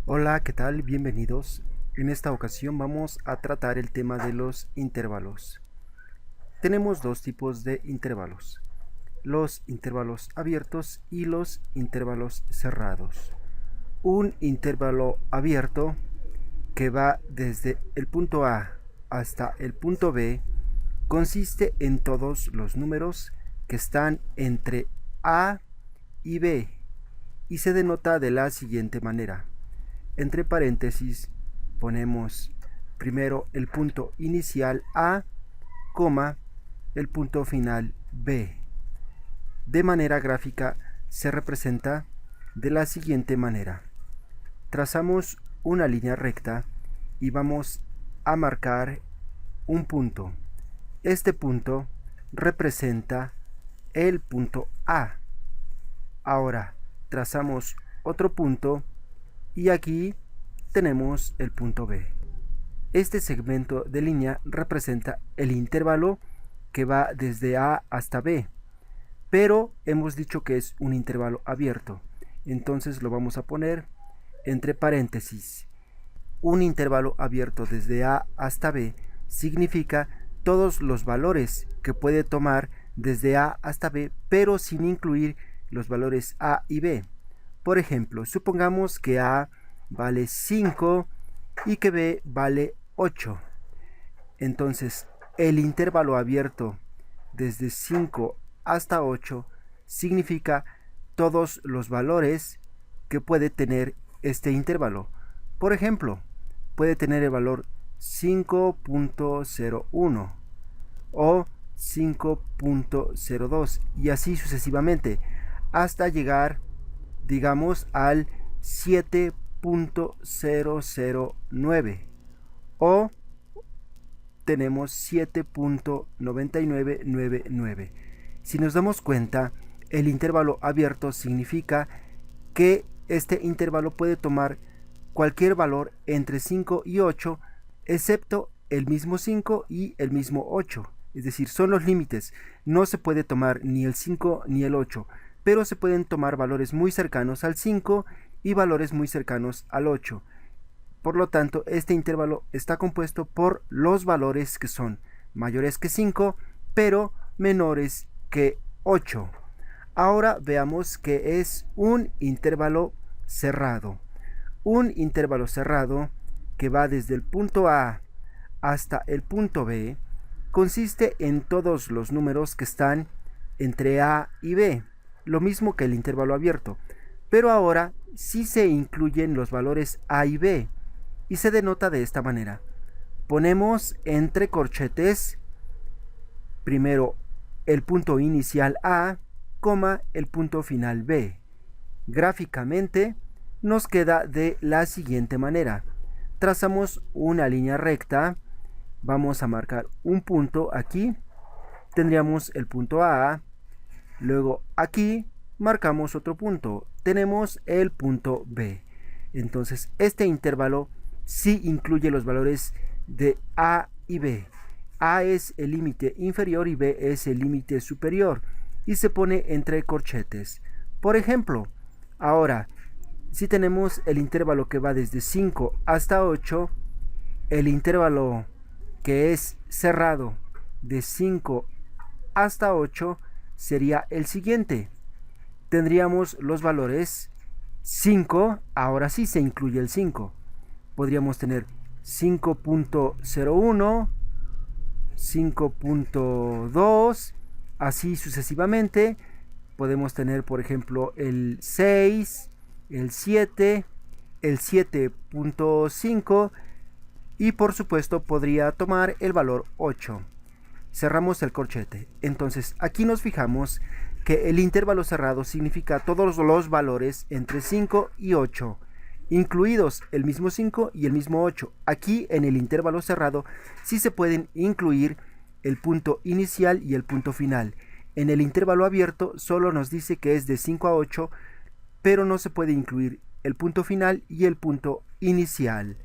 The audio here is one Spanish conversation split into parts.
Hola, ¿qué tal? Bienvenidos. En esta ocasión vamos a tratar el tema de los intervalos. Tenemos dos tipos de intervalos, los intervalos abiertos y los intervalos cerrados. Un intervalo abierto que va desde el punto A hasta el punto B consiste en todos los números que están entre A y B y se denota de la siguiente manera. Entre paréntesis ponemos primero el punto inicial A, coma, el punto final B. De manera gráfica se representa de la siguiente manera. Trazamos una línea recta y vamos a marcar un punto. Este punto representa el punto A. Ahora trazamos otro punto y aquí tenemos el punto B. Este segmento de línea representa el intervalo que va desde A hasta B, pero hemos dicho que es un intervalo abierto, entonces lo vamos a poner entre paréntesis. Un intervalo abierto desde A hasta B significa todos los valores que puede tomar desde A hasta B, pero sin incluir los valores A y B. Por ejemplo, supongamos que A vale 5 y que B vale 8. Entonces, el intervalo abierto desde 5 hasta 8 significa todos los valores que puede tener este intervalo. Por ejemplo, puede tener el valor 5.01 o 5.02 y así sucesivamente hasta llegar, digamos, al 7.009 o tenemos 7.9999. Si nos damos cuenta, el intervalo abierto significa que este intervalo puede tomar cualquier valor entre 5 y 8, excepto el mismo 5 y el mismo 8. Es decir, son los límites. No se puede tomar ni el 5 ni el 8, pero se pueden tomar valores muy cercanos al 5 y valores muy cercanos al 8. Por lo tanto, este intervalo está compuesto por los valores que son mayores que 5, pero menores que 8. Ahora veamos qué es un intervalo cerrado. Un intervalo cerrado que va desde el punto A hasta el punto B consiste en todos los números que están entre A y B, lo mismo que el intervalo abierto, pero ahora sí se incluyen los valores A y B y se denota de esta manera. Ponemos entre corchetes primero el punto inicial A, coma, el punto final B. Gráficamente nos queda de la siguiente manera. Trazamos una línea recta, vamos a marcar un punto aquí, tendríamos el punto A, luego aquí marcamos otro punto, tenemos el punto B. Entonces este intervalo sí incluye los valores de A y B. A es el límite inferior y B es el límite superior y se pone entre corchetes. Por ejemplo, ahora, si tenemos el intervalo que va desde 5 hasta 8, el intervalo que es cerrado de 5 hasta 8 sería el siguiente. Tendríamos los valores 5, ahora sí se incluye el 5. Podríamos tener 5.01, 5.2, así sucesivamente. Podemos tener, por ejemplo, el 6, el 7, el 7.5 y por supuesto podría tomar el valor 8. Cerramos el corchete. Entonces aquí nos fijamos que el intervalo cerrado significa todos los valores entre 5 y 8, incluidos el mismo 5 y el mismo 8. Aquí en el intervalo cerrado sí se pueden incluir el punto inicial y el punto final. En el intervalo abierto solo nos dice que es de 5 a 8, pero no se puede incluir el punto final y el punto inicial.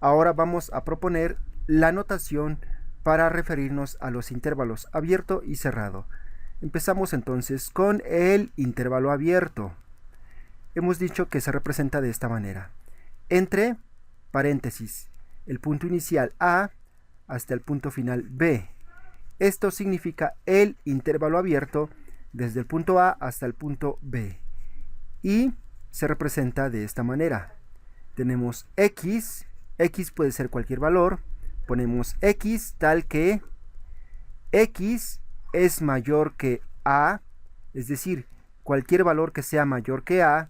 Ahora vamos a proponer la notación para referirnos a los intervalos abierto y cerrado. Empezamos entonces con el intervalo abierto. Hemos dicho que se representa de esta manera. entre paréntesis, el punto inicial A hasta el punto final B. Esto significa el intervalo abierto desde el punto A hasta el punto B. Y se representa de esta manera. Tenemos X puede ser cualquier valor. Ponemos X tal que X es mayor que A, es decir, cualquier valor que sea mayor que A,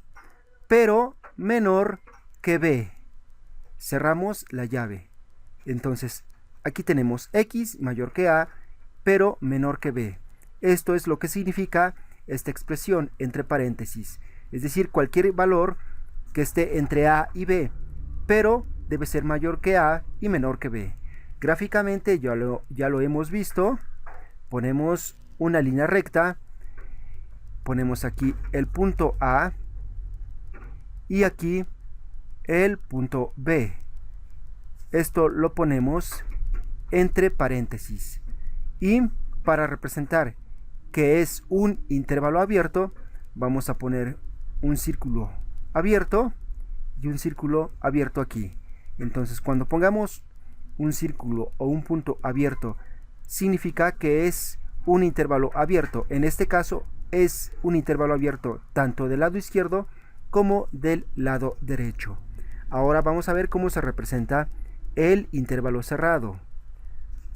pero menor que B. Cerramos la llave. Entonces, aquí tenemos X mayor que A, pero menor que B. Esto es lo que significa esta expresión entre paréntesis. Es decir, cualquier valor que esté entre A y B, pero debe ser mayor que A y menor que B. Gráficamente ya lo hemos visto. Ponemos una línea recta. Ponemos aquí el punto A y aquí el punto B. Esto lo ponemos entre paréntesis. Y para representar que es un intervalo abierto, vamos a poner un círculo abierto y un círculo abierto aquí. Entonces, cuando pongamos un círculo o un punto abierto, significa que es un intervalo abierto. En este caso, es un intervalo abierto tanto del lado izquierdo como del lado derecho. Ahora vamos a ver cómo se representa el intervalo cerrado.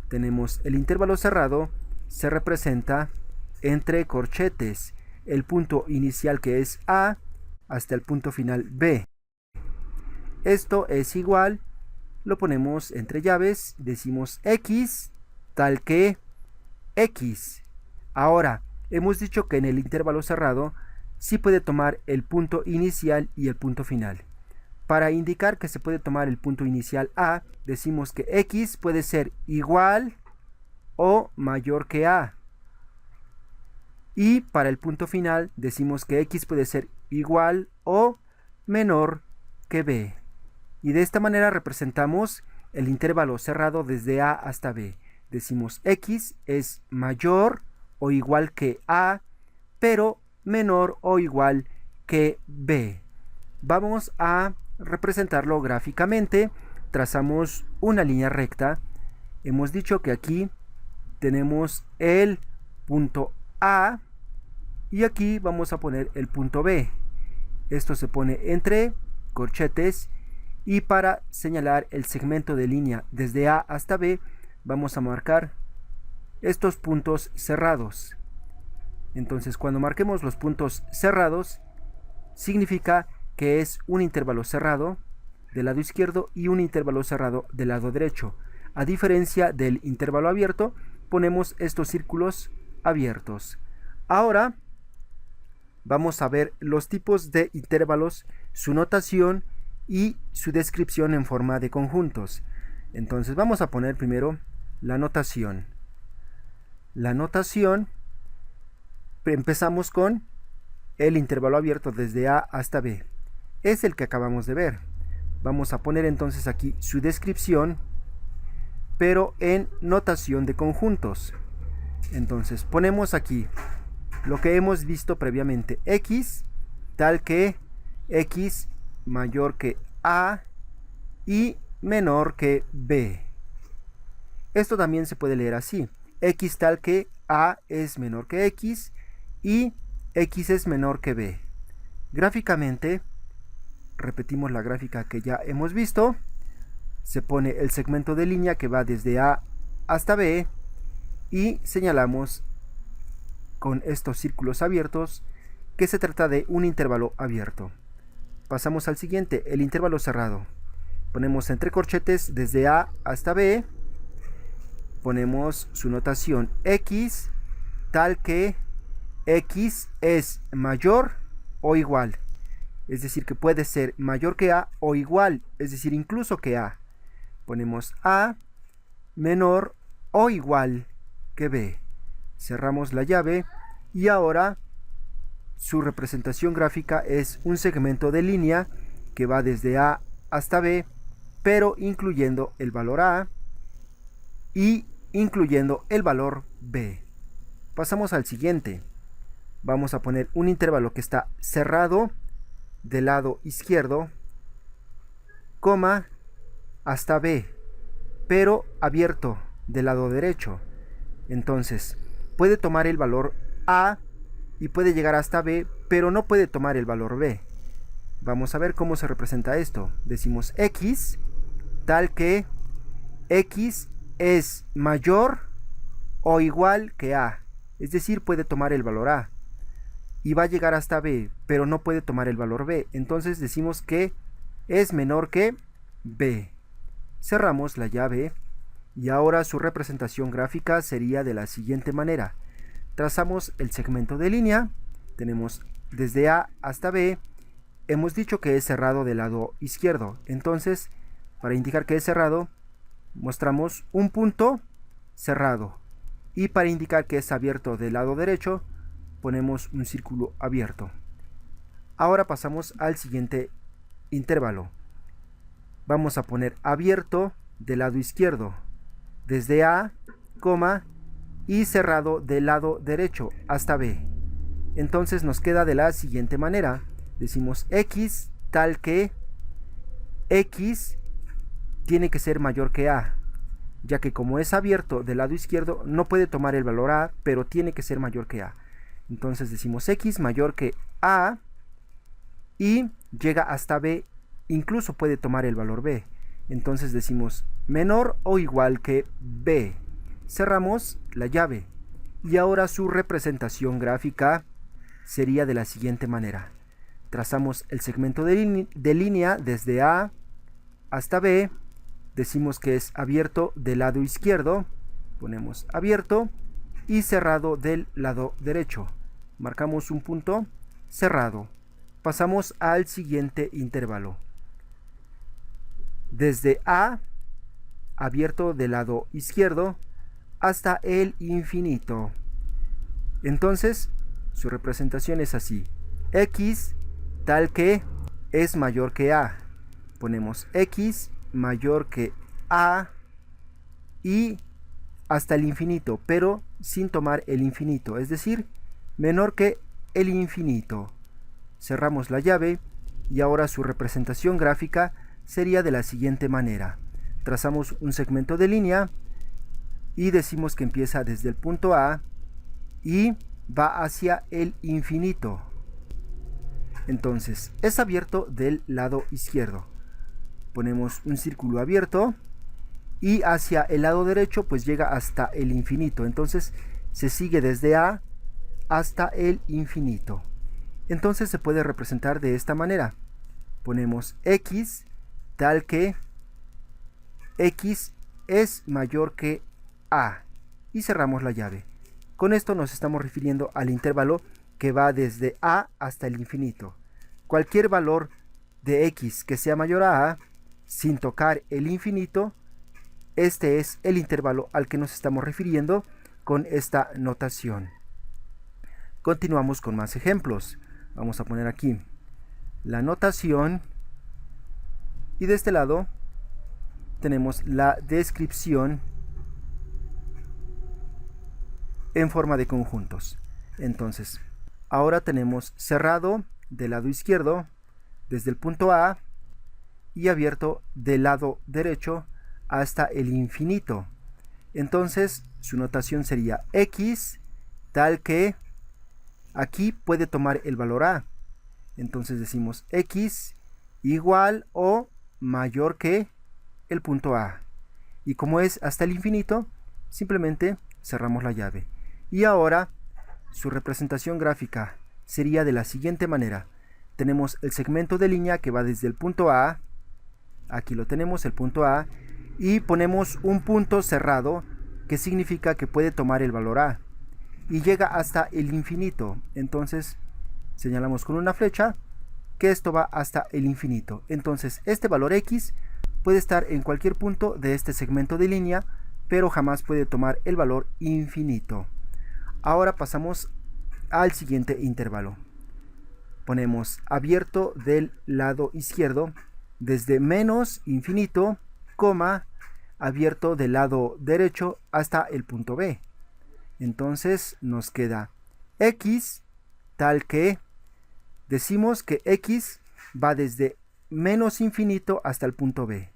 Tenemos el intervalo cerrado, se representa entre corchetes, el punto inicial que es A hasta el punto final B. Esto es igual, lo ponemos entre llaves, decimos X tal que X. Ahora, hemos dicho que en el intervalo cerrado sí puede tomar el punto inicial y el punto final. Para indicar que se puede tomar el punto inicial A, decimos que X puede ser igual o mayor que A. Y para el punto final decimos que X puede ser igual o menor que B. Y de esta manera representamos el intervalo cerrado desde A hasta B. Decimos X es mayor o igual que A, pero menor o igual que B. Vamos a representarlo gráficamente. Trazamos una línea recta. Hemos dicho que aquí tenemos el punto A y aquí vamos a poner el punto B. Esto se pone entre corchetes y para señalar el segmento de línea desde A hasta B vamos a marcar estos puntos cerrados. Entonces, cuando marquemos los puntos cerrados, significa que es un intervalo cerrado del lado izquierdo y un intervalo cerrado del lado derecho. A diferencia del intervalo abierto, ponemos estos círculos abiertos. Ahora vamos a ver los tipos de intervalos, su notación y su descripción en forma de conjuntos. Entonces vamos a poner primero la notación. La notación, empezamos con el intervalo abierto desde A hasta B. Es el que acabamos de ver. Vamos a poner entonces aquí su descripción, pero en notación de conjuntos. Entonces ponemos aquí lo que hemos visto previamente. X tal que X mayor que A y menor que B. Esto también se puede leer así. X tal que A es menor que X y X es menor que B. Gráficamente, repetimos la gráfica que ya hemos visto. Se pone el segmento de línea que va desde A hasta B y señalamos con estos círculos abiertos que se trata de un intervalo abierto. Pasamos al siguiente, el intervalo cerrado. Ponemos entre corchetes desde A hasta B. Ponemos su notación X tal que X es mayor o igual. Es decir, que puede ser mayor que A o igual, es decir, incluso que A. Ponemos A menor o igual que B. Cerramos la llave y ahora su representación gráfica es un segmento de línea que va desde A hasta B, pero incluyendo el valor A y incluyendo el valor B. Pasamos al siguiente. Vamos a poner un intervalo que está cerrado del lado izquierdo coma, hasta B, pero abierto del lado derecho. Entonces, puede tomar el valor A y puede llegar hasta B, pero no puede tomar el valor B. Vamos a ver cómo se representa esto. Decimos X, tal que X es mayor o igual que A. Es decir, puede tomar el valor A. Y va a llegar hasta B, pero no puede tomar el valor B. Entonces decimos que es menor que B. Cerramos la llave y ahora su representación gráfica sería de la siguiente manera. Trazamos el segmento de línea, tenemos desde A hasta B, hemos dicho que es cerrado del lado izquierdo, entonces para indicar que es cerrado mostramos un punto cerrado y para indicar que es abierto del lado derecho ponemos un círculo abierto. Ahora pasamos al siguiente intervalo. Vamos a poner abierto del lado izquierdo, desde A, y cerrado del lado derecho hasta B. Entonces nos queda de la siguiente manera. Decimos X tal que X tiene que ser mayor que A, ya que como es abierto del lado izquierdo no puede tomar el valor A, pero tiene que ser mayor que A. Entonces decimos X mayor que A y llega hasta B, incluso puede tomar el valor B. Entonces decimos menor o igual que B. Cerramos la llave y ahora su representación gráfica sería de la siguiente manera. Trazamos el segmento de línea desde A hasta B, decimos que es abierto del lado izquierdo, ponemos abierto y cerrado del lado derecho. Marcamos un punto cerrado. Pasamos al siguiente intervalo. Desde A, abierto del lado izquierdo, hasta el infinito. Entonces, su representación es así. X tal que es mayor que A. Ponemos X mayor que A y hasta el infinito, pero sin tomar el infinito, es decir, menor que el infinito. Cerramos la llave y ahora su representación gráfica sería de la siguiente manera. Trazamos un segmento de línea y decimos que empieza desde el punto A y va hacia el infinito. Entonces es abierto del lado izquierdo. Ponemos un círculo abierto y hacia el lado derecho pues llega hasta el infinito. Entonces se sigue desde A hasta el infinito. Entonces se puede representar de esta manera. Ponemos X tal que X es mayor que A y cerramos la llave. Con esto nos estamos refiriendo al intervalo que va desde A hasta el infinito. Cualquier valor de X que sea mayor a A, sin tocar el infinito, este es el intervalo al que nos estamos refiriendo con esta notación. Continuamos con más ejemplos. Vamos a poner aquí la notación y de este lado tenemos la descripción en forma de conjuntos. Entonces, ahora tenemos cerrado del lado izquierdo desde el punto A y abierto del lado derecho hasta el infinito. Entonces, su notación sería X tal que aquí puede tomar el valor A. Entonces decimos X igual o mayor que el punto A. Y como es hasta el infinito, simplemente cerramos la llave. Y ahora su representación gráfica sería de la siguiente manera. Tenemos el segmento de línea que va desde el punto A, aquí lo tenemos, el punto A, y ponemos un punto cerrado que significa que puede tomar el valor A y llega hasta el infinito. Entonces señalamos con una flecha que esto va hasta el infinito. Entonces este valor X puede estar en cualquier punto de este segmento de línea, pero jamás puede tomar el valor infinito. Ahora pasamos al siguiente intervalo. Ponemos abierto del lado izquierdo desde menos infinito, abierto del lado derecho hasta el punto B. Entonces nos queda X tal que decimos que X va desde menos infinito hasta el punto B.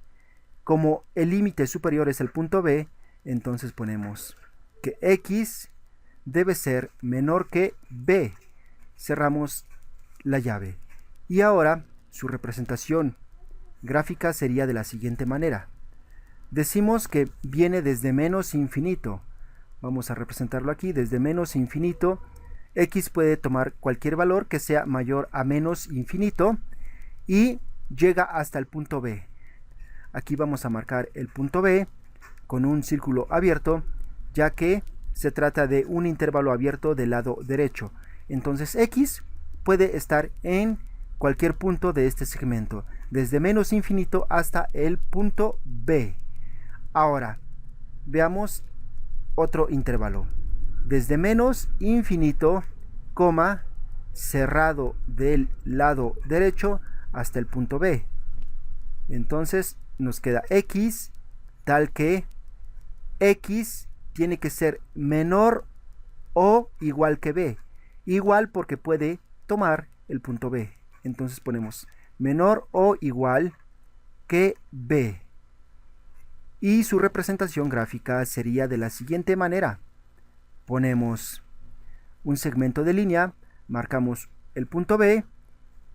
Como el límite superior es el punto B, entonces ponemos que x debe ser menor que b. Cerramos la llave. Y ahora su representación gráfica sería de la siguiente manera. Decimos que viene desde menos infinito. Vamos a representarlo aquí, desde menos infinito. X puede tomar cualquier valor que sea mayor a menos infinito y llega hasta el punto B. Aquí vamos a marcar el punto B con un círculo abierto, ya que se trata de un intervalo abierto del lado derecho. Entonces X puede estar en cualquier punto de este segmento, desde menos infinito hasta el punto B. Ahora, veamos otro intervalo. Desde menos infinito, coma, cerrado del lado derecho hasta el punto B. Entonces nos queda X tal que X tiene que ser menor o igual que B. Igual porque puede tomar el punto B. Entonces ponemos menor o igual que B. Y su representación gráfica sería de la siguiente manera. Ponemos un segmento de línea, marcamos el punto B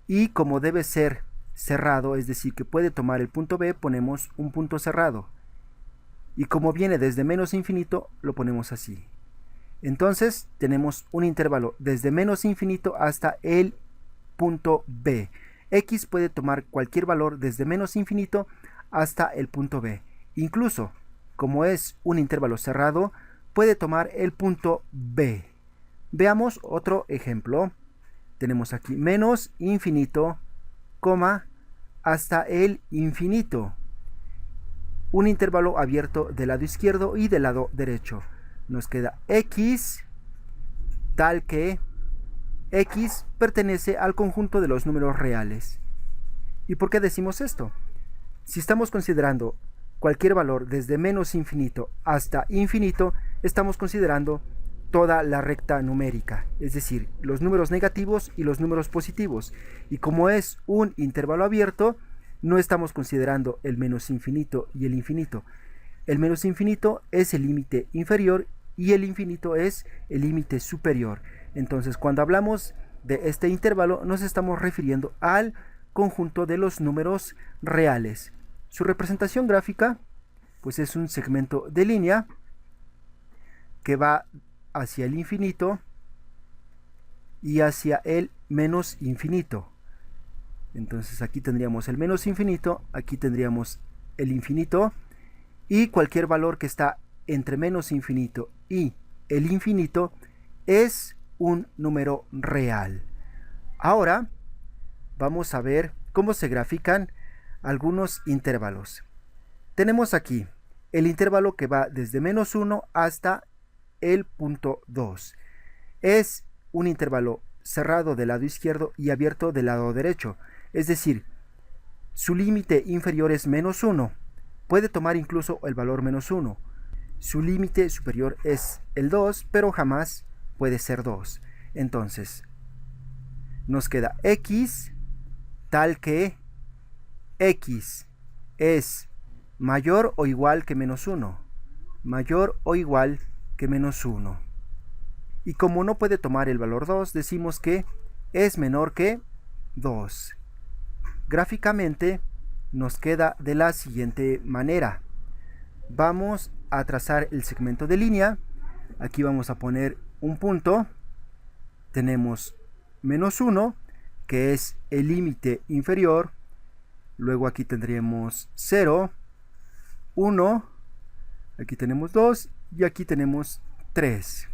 y como debe ser cerrado, es decir, que puede tomar el punto B, ponemos un punto cerrado. Y como viene desde menos infinito, lo ponemos así. Entonces tenemos un intervalo desde menos infinito hasta el punto B. X puede tomar cualquier valor desde menos infinito hasta el punto B. Incluso, como es un intervalo cerrado, puede tomar el punto B. Veamos otro ejemplo. Tenemos aquí menos infinito, coma, hasta el infinito. Un intervalo abierto del lado izquierdo y del lado derecho. Nos queda X tal que X pertenece al conjunto de los números reales. ¿Y por qué decimos esto? Si estamos considerando cualquier valor desde menos infinito hasta infinito, estamos considerando toda la recta numérica, es decir, los números negativos y los números positivos. Y como es un intervalo abierto, no estamos considerando el menos infinito y el infinito. El menos infinito es el límite inferior y el infinito es el límite superior. Entonces, cuando hablamos de este intervalo, nos estamos refiriendo al conjunto de los números reales. Su representación gráfica, pues es un segmento de línea que va hacia el infinito y hacia el menos infinito. Entonces aquí tendríamos el menos infinito, aquí tendríamos el infinito y cualquier valor que está entre menos infinito y el infinito es un número real. Ahora vamos a ver cómo se grafican algunos intervalos. Tenemos aquí el intervalo que va desde menos 1 hasta el punto 2. Es un intervalo cerrado del lado izquierdo y abierto del lado derecho. Es decir, su límite inferior es menos 1. Puede tomar incluso el valor menos 1. Su límite superior es el 2, pero jamás puede ser 2. Entonces, nos queda X tal que X es mayor o igual que menos 1. Mayor o igual que menos 1. Y como no puede tomar el valor 2, decimos que es menor que 2. Gráficamente nos queda de la siguiente manera. Vamos a trazar el segmento de línea. Aquí vamos a poner un punto. Tenemos menos 1, que es el límite inferior. Luego aquí tendríamos 0, 1, aquí tenemos 2 y aquí tenemos 3.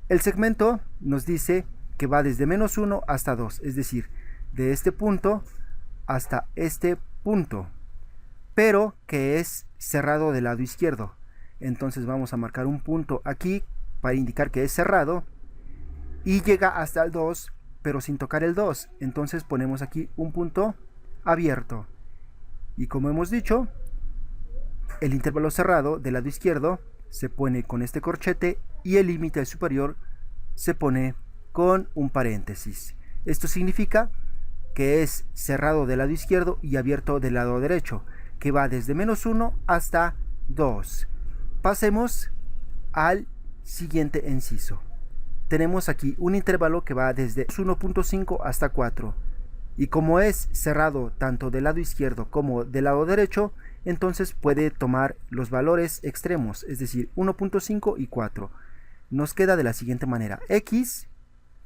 El segmento nos dice que va desde menos 1 hasta 2, es decir, de este punto hasta este punto, pero que es cerrado del lado izquierdo. Entonces vamos a marcar un punto aquí para indicar que es cerrado y llega hasta el 2, pero sin tocar el 2. Entonces ponemos aquí un punto abierto. Y como hemos dicho, el intervalo cerrado del lado izquierdo se pone con este corchete y el límite superior se pone con un paréntesis. Esto significa que es cerrado del lado izquierdo y abierto del lado derecho, que va desde -1 hasta 2. Pasemos al siguiente inciso. Tenemos aquí un intervalo que va desde 1.5 hasta 4. Y como es cerrado tanto del lado izquierdo como del lado derecho, entonces puede tomar los valores extremos, es decir, 1.5 y 4. Nos queda de la siguiente manera: x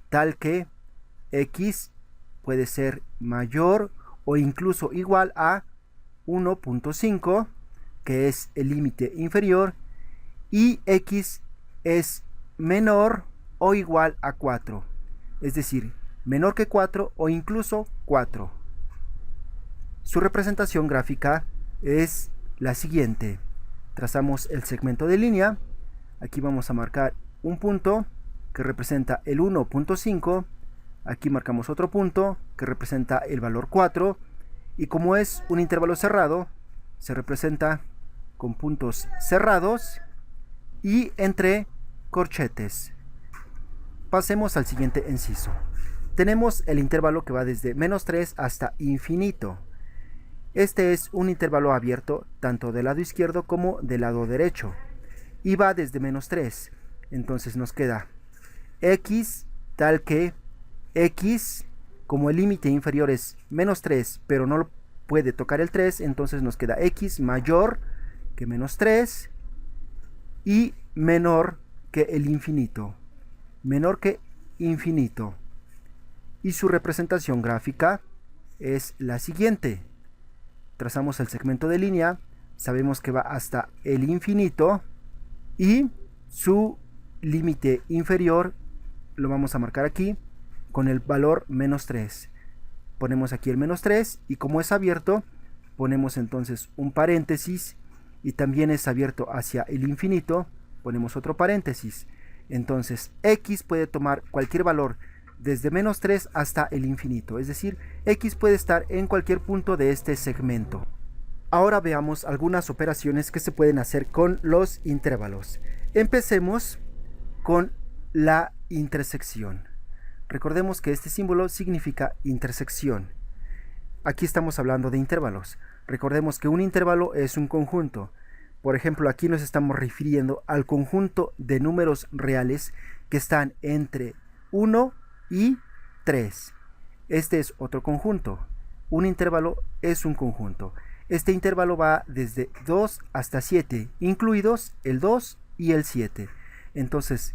tal que x puede ser mayor o incluso igual a 1.5, que es el límite inferior, y x es menor o igual a 4, es decir, menor que 4 o incluso 4. Su representación gráfica es la siguiente. Trazamos el segmento de línea. Aquí vamos a marcar un punto que representa el 1.5. Aquí marcamos otro punto que representa el valor 4. Y como es un intervalo cerrado, se representa con puntos cerrados y entre corchetes. Pasemos al siguiente inciso. Tenemos el intervalo que va desde -3 hasta infinito. Este es un intervalo abierto tanto del lado izquierdo como del lado derecho y va desde -3. Entonces nos queda x tal que x, como el límite inferior es -3 pero no puede tocar el 3, entonces nos queda x mayor que -3 y menor que el infinito. Menor que infinito. Y su representación gráfica es la siguiente. Trazamos el segmento de línea, sabemos que va hasta el infinito y su límite inferior lo vamos a marcar aquí con el valor -3. Ponemos aquí el -3 y como es abierto, ponemos entonces un paréntesis, y también es abierto hacia el infinito, ponemos otro paréntesis. Entonces x puede tomar cualquier valor desde -3 hasta el infinito, es decir, x puede estar en cualquier punto de este segmento. Ahora veamos algunas operaciones que se pueden hacer con los intervalos. Empecemos con la intersección. Recordemos que este símbolo significa intersección. Aquí estamos hablando de intervalos. Recordemos que un intervalo es un conjunto. Por ejemplo, aquí nos estamos refiriendo al conjunto de números reales que están entre 1 y 3. Este es otro conjunto. Un intervalo es un conjunto. Este intervalo va desde 2 hasta 7, incluidos el 2 y el 7. Entonces,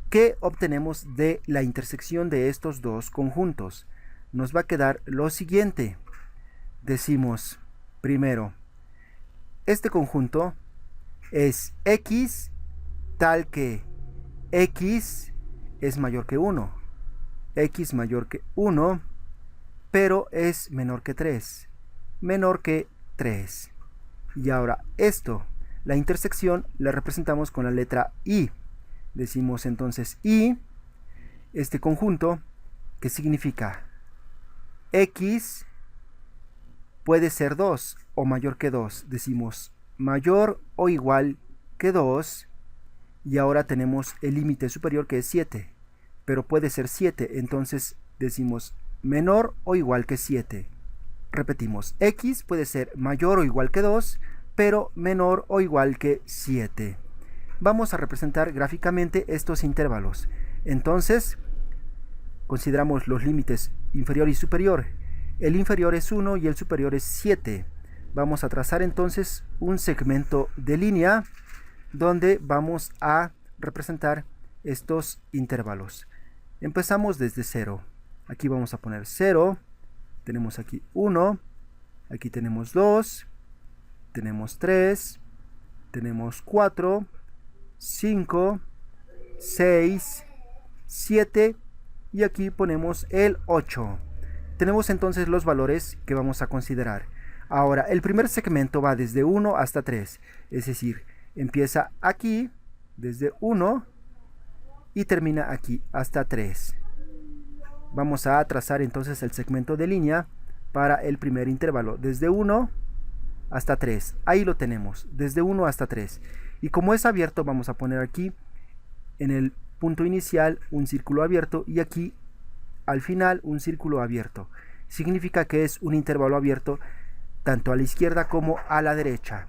¿qué obtenemos de la intersección de estos dos conjuntos? Nos va a quedar lo siguiente. Decimos primero, este conjunto es x tal que x es mayor que 1. X mayor que 1, pero es menor que 3. Menor que 3. Y ahora esto, la intersección la representamos con la letra I. Decimos entonces I, este conjunto, que significa x puede ser 2 o mayor que 2. Decimos mayor o igual que 2. Y ahora tenemos el límite superior que es 7. Pero puede ser 7. Entonces decimos menor o igual que 7. Repetimos, x puede ser mayor o igual que 2, pero menor o igual que 7. Vamos a representar gráficamente estos intervalos. Entonces, consideramos los límites inferior y superior. El inferior es 1 y el superior es 7. Vamos a trazar entonces un segmento de línea donde vamos a representar estos intervalos. Empezamos desde 0. Aquí vamos a poner 0. Tenemos aquí 1. Aquí tenemos 2. Tenemos 3. Tenemos 4. 5. 6. 7. Y aquí ponemos el 8. Tenemos entonces los valores que vamos a considerar. Ahora, el primer segmento va desde 1 hasta 3. Es decir, empieza aquí, desde 1, y termina aquí, hasta 3. Vamos a trazar entonces el segmento de línea para el primer intervalo, desde 1 hasta 3. Ahí lo tenemos, desde 1 hasta 3. Y como es abierto, vamos a poner aquí, en el punto inicial, un círculo abierto, y aquí, al final, un círculo abierto. significa que es un intervalo abierto tanto a la izquierda como a la derecha.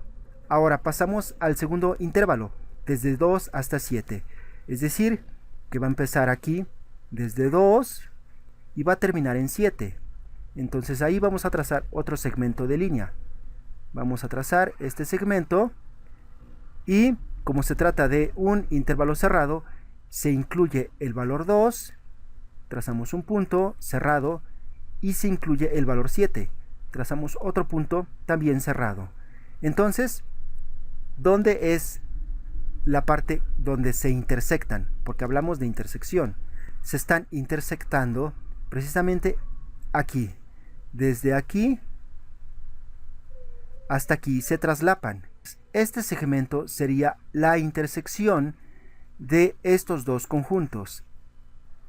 Ahora pasamos al segundo intervalo, desde 2 hasta 7. Es decir, que va a empezar aquí desde 2 y va a terminar en 7. Entonces ahí vamos a trazar otro segmento de línea. Vamos a trazar este segmento y como se trata de un intervalo cerrado, se incluye el valor 2, trazamos un punto cerrado y se incluye el valor 7. Trazamos otro punto también cerrado. Entonces, ¿dónde es la parte donde se intersectan? Porque hablamos de intersección. Se están intersectando precisamente aquí. Desde aquí hasta aquí se traslapan. Este segmento sería la intersección de estos dos conjuntos.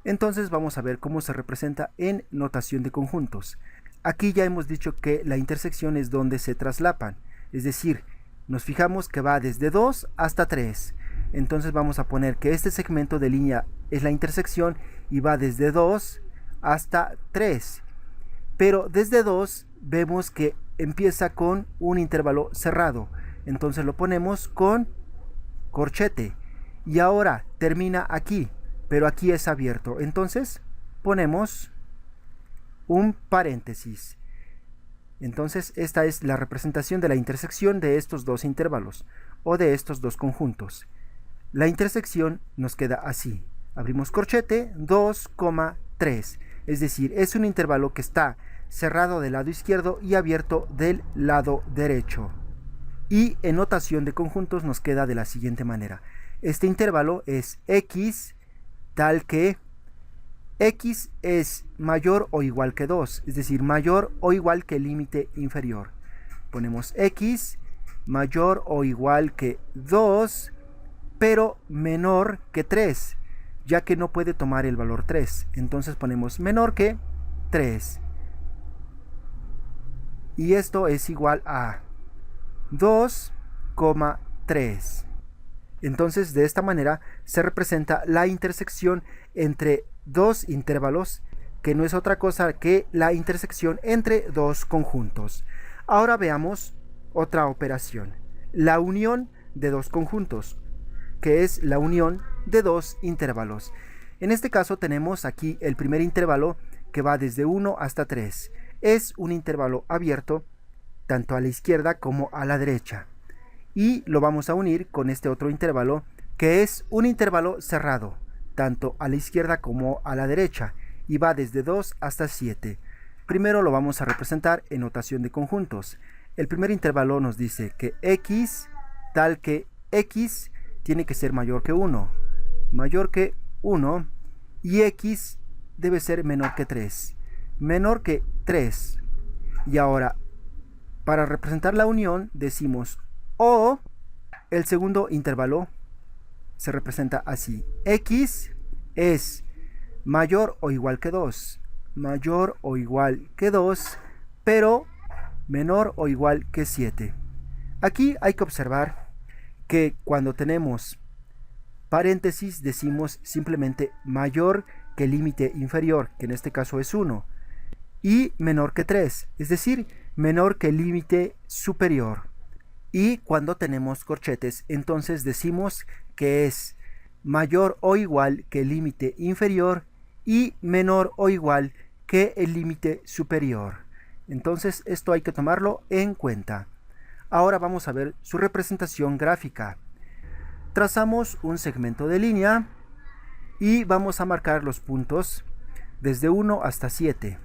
Entonces vamos a ver cómo se representa en notación de conjuntos. Aquí ya hemos dicho que la intersección es donde se traslapan, es decir, nos fijamos que va desde 2 hasta 3. Entonces vamos a poner que este segmento de línea es la intersección y va desde 2 hasta 3. Pero desde 2 vemos que empieza con un intervalo cerrado. Entonces lo ponemos con corchete. Y ahora termina aquí, pero aquí es abierto. Entonces ponemos un paréntesis. Entonces esta es la representación de la intersección de estos dos intervalos o de estos dos conjuntos. La intersección nos queda así. Abrimos corchete 2,3. Es decir, es un intervalo que está cerrado del lado izquierdo y abierto del lado derecho. Y en notación de conjuntos nos queda de la siguiente manera. Este intervalo es x tal que x es mayor o igual que 2, es decir, mayor o igual que el límite inferior. Ponemos x mayor o igual que 2, pero menor que 3, ya que no puede tomar el valor 3. Entonces ponemos menor que 3. Y esto es igual a 2,3. Entonces de esta manera se representa la intersección entre dos intervalos, que no es otra cosa que la intersección entre dos conjuntos. Ahora veamos otra operación, la unión de dos conjuntos, que es la unión de dos intervalos. En este caso tenemos aquí el primer intervalo que va desde 1 hasta 3. Es un intervalo abierto tanto a la izquierda como a la derecha. Y lo vamos a unir con este otro intervalo que es un intervalo cerrado tanto a la izquierda como a la derecha y va desde 2 hasta 7. Primero lo vamos a representar en notación de conjuntos. El primer intervalo nos dice que x tal que x tiene que ser mayor que 1, y x debe ser menor que 3, Y ahora, para representar la unión, decimos o el segundo intervalo se representa así. X es mayor o igual que 2, pero menor o igual que 7. Aquí hay que observar que cuando tenemos paréntesis decimos simplemente mayor que el límite inferior, que en este caso es 1, y menor que 3, es decir, menor que el límite superior. Y cuando tenemos corchetes, entonces decimos que es mayor o igual que el límite inferior y menor o igual que el límite superior. Entonces esto hay que tomarlo en cuenta. Ahora vamos a ver su representación gráfica. Trazamos un segmento de línea y vamos a marcar los puntos desde 1 hasta 7.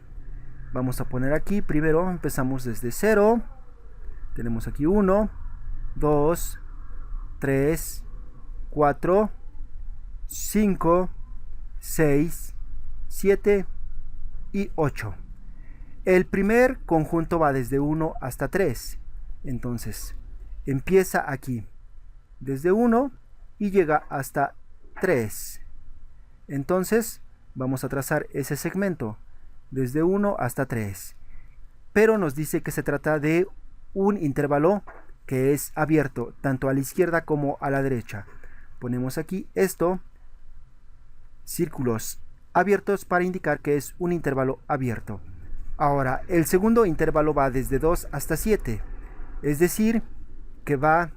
Vamos a poner aquí, primero empezamos desde 0. Tenemos aquí 1, 2, 3, 4, 5, 6, 7 y 8. El primer conjunto va desde 1 hasta 3. Entonces, empieza aquí, desde 1 y llega hasta 3. Entonces, vamos a trazar ese segmento, desde 1 hasta 3. Pero nos dice que se trata de un intervalo que es abierto tanto a la izquierda como a la derecha. Ponemos aquí esto, círculos abiertos para indicar que es un intervalo abierto. Ahora, el segundo intervalo va desde 2 hasta 7. Es decir, que va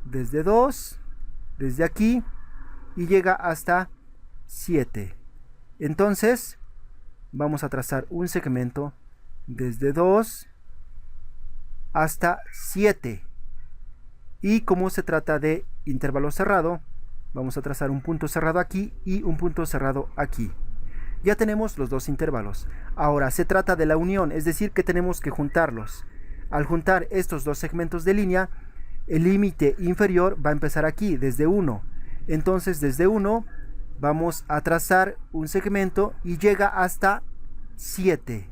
desde 2, desde aquí, y llega hasta 7. Entonces, vamos a trazar un segmento desde 2 hasta 7. Y como se trata de intervalo cerrado, vamos a trazar un punto cerrado aquí y un punto cerrado aquí. Ya tenemos los dos intervalos. Ahora se trata de la unión, es decir, que tenemos que juntarlos. Al juntar estos dos segmentos de línea, el límite inferior va a empezar aquí, desde 1. Entonces, desde 1 vamos a trazar un segmento y llega hasta 7.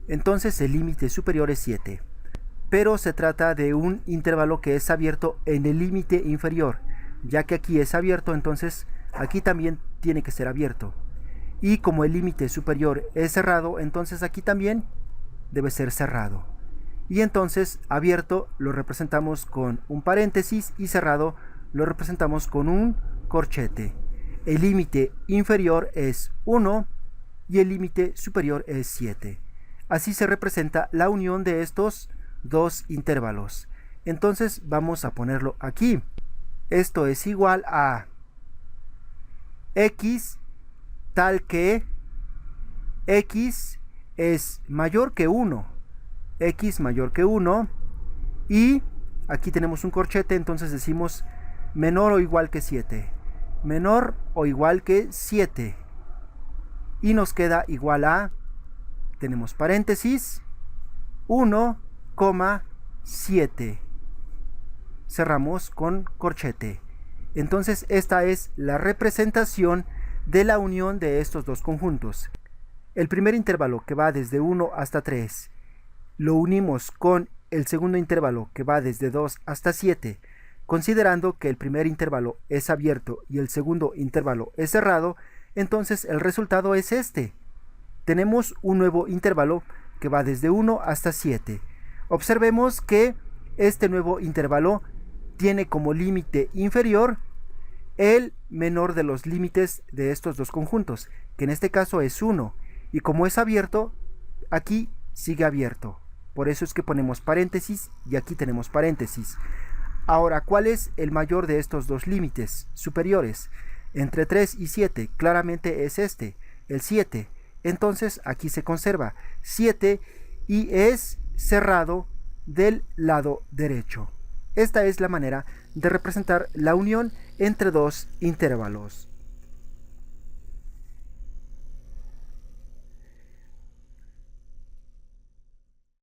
Entonces, el límite superior es 7. Pero se trata de un intervalo que es abierto en el límite inferior. Ya que aquí es abierto, entonces aquí también tiene que ser abierto. Y como el límite superior es cerrado, entonces aquí también debe ser cerrado. Y entonces abierto lo representamos con un paréntesis y cerrado lo representamos con un corchete. El límite inferior es 1 y el límite superior es 7. Así se representa la unión de estos dos intervalos. Entonces vamos a ponerlo aquí. Esto es igual a x tal que x es mayor que 1. X mayor que 1. Y aquí tenemos un corchete, entonces decimos menor o igual que 7. Menor o igual que 7. Y nos queda igual a, tenemos paréntesis, 1,7. Cerramos con corchete. Entonces esta es la representación de la unión de estos dos conjuntos. El primer intervalo, que va desde 1 hasta 3, lo unimos con el segundo intervalo, que va desde 2 hasta 7. Considerando que el primer intervalo es abierto y el segundo intervalo es cerrado, entonces el resultado es este. Tenemos un nuevo intervalo que va desde 1 hasta 7. Observemos que este nuevo intervalo tiene como límite inferior el menor de los límites de estos dos conjuntos, que en este caso es 1, y como es abierto, aquí sigue abierto. Por eso es que ponemos paréntesis y aquí tenemos paréntesis. Ahora, ¿cuál es el mayor de estos dos límites superiores? Entre 3 y 7, claramente es este, el 7. Entonces aquí se conserva 7 y es cerrado del lado derecho. Esta es la manera de representar la unión entre dos intervalos.